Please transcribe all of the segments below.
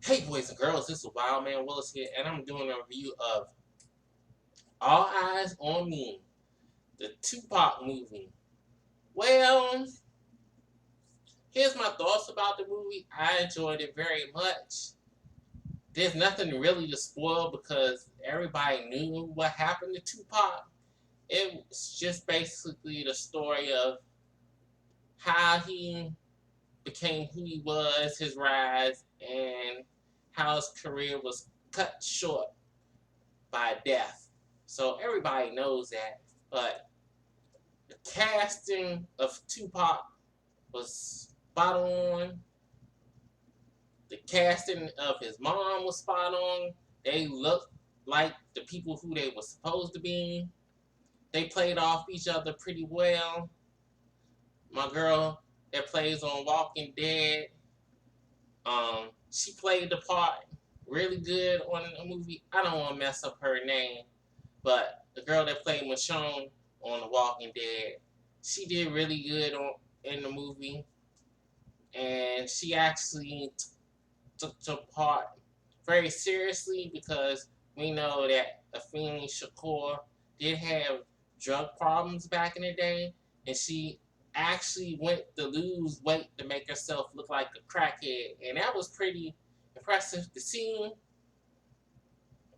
Hey boys and girls, this is Wildman Willis here, and I'm doing a review of All Eyes on Me, the Tupac movie. Well, here's my thoughts about the movie. I enjoyed it very much. There's nothing really to spoil because everybody knew what happened to Tupac. It was just basically the story of how he became who he was, his rise, and how his career was cut short by death. So everybody knows that. But the casting of Tupac was spot on. The casting of his mom was spot on. They looked like the people who they were supposed to be. They played off each other pretty well. My girl that plays on Walking Dead, she played the part really good on the movie. I don't want to mess up her name, but the girl that played Michonne on The Walking Dead, she did really good in the movie, and she actually took the part very seriously because we know that Afeni Shakur did have drug problems back in the day, and she actually went to lose weight to make herself look like a crackhead, and that was pretty impressive to see.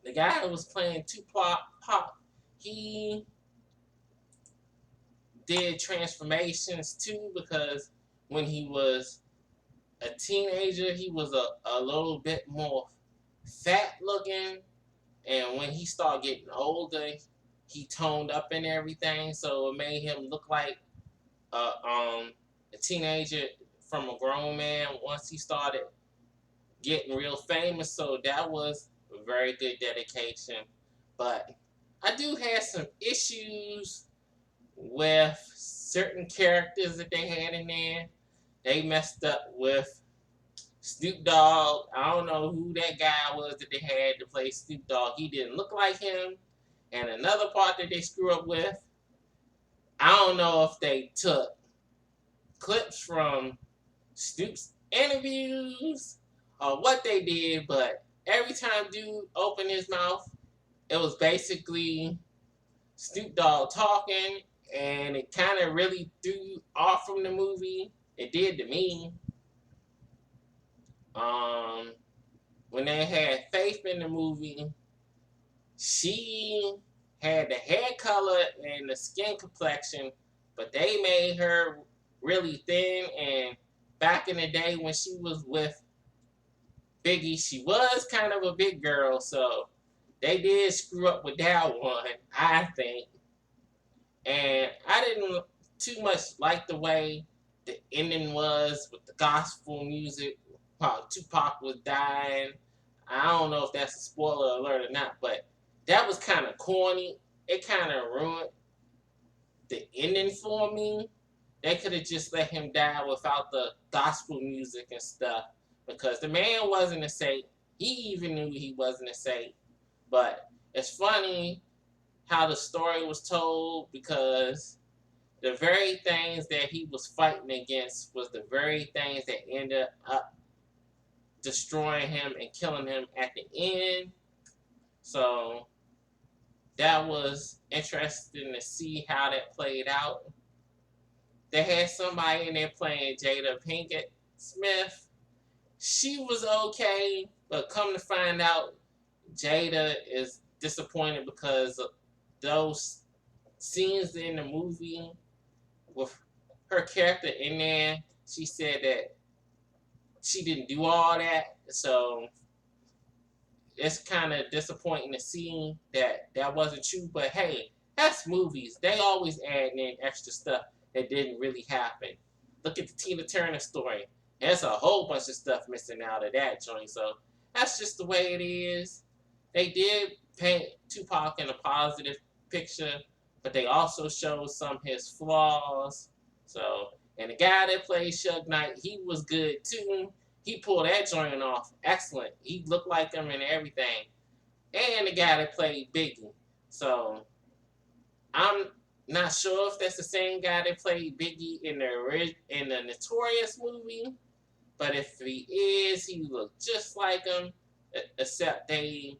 The guy who was playing Tupac, Pop, he did transformations too because when he was a teenager, he was a little bit more fat looking, and when he started getting older, he toned up and everything, so it made him look like a teenager from a grown man once he started getting real famous. So that was a very good dedication. But I do have some issues with certain characters that they had in there. They messed up with Snoop Dogg. I don't know who that guy was that they had to play Snoop Dogg. He didn't look like him. And another part that they screw up with, I don't know if they took clips from Snoop's interviews or what they did, but every time dude opened his mouth, it was basically Snoop Dogg talking, and it kind of really threw you off from the movie. It did to me. Um, when they had Faith in the movie, she had the hair color and the skin complexion, but they made her really thin. And back in the day when she was with Biggie, she was kind of a big girl, so they did screw up with that one, I think. And I didn't too much like the way the ending was with the gospel music while Tupac was dying. I don't know if that's a spoiler alert or not, but that was kind of corny. It kind of ruined the ending for me. They could have just let him die without the gospel music and stuff because the man wasn't a saint. He even knew he wasn't a saint. But it's funny how the story was told because the very things that he was fighting against was the very things that ended up destroying him and killing him at the end. So that was interesting to see how that played out. They had somebody in there playing Jada Pinkett Smith. She was okay, but come to find out, Jada is disappointed because of those scenes in the movie with her character in there. She said that she didn't do all that, so it's kind of disappointing to see that that wasn't true. But hey, that's movies. They always add in extra stuff that didn't really happen. Look at the Tina Turner story. There's a whole bunch of stuff missing out of that joint. So that's just the way it is. They did paint Tupac in a positive picture, but they also showed some of his flaws. So, and the guy that played Suge Knight, he was good too. He pulled that joint off excellent. He looked like him and everything. And the guy that played Biggie. So I'm not sure if that's the same guy that played Biggie in the Notorious movie, But if he is, he look just like him, except they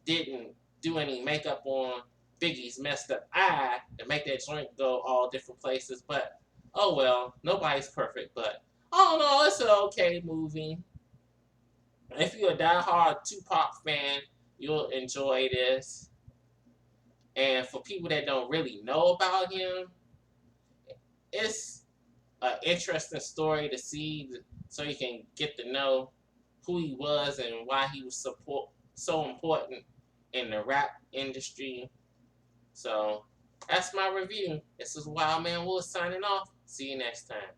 didn't do any makeup on Biggie's messed up eye to make that joint go all different places. But oh well, nobody's perfect. But I don't know, it's an okay movie. If you're a diehard Tupac fan, you'll enjoy this. And for people that don't really know about him, it's an interesting story to see, so you can get to know who he was and why he was so important in the rap industry. So that's my review. This is Wildman Willis signing off. See you next time.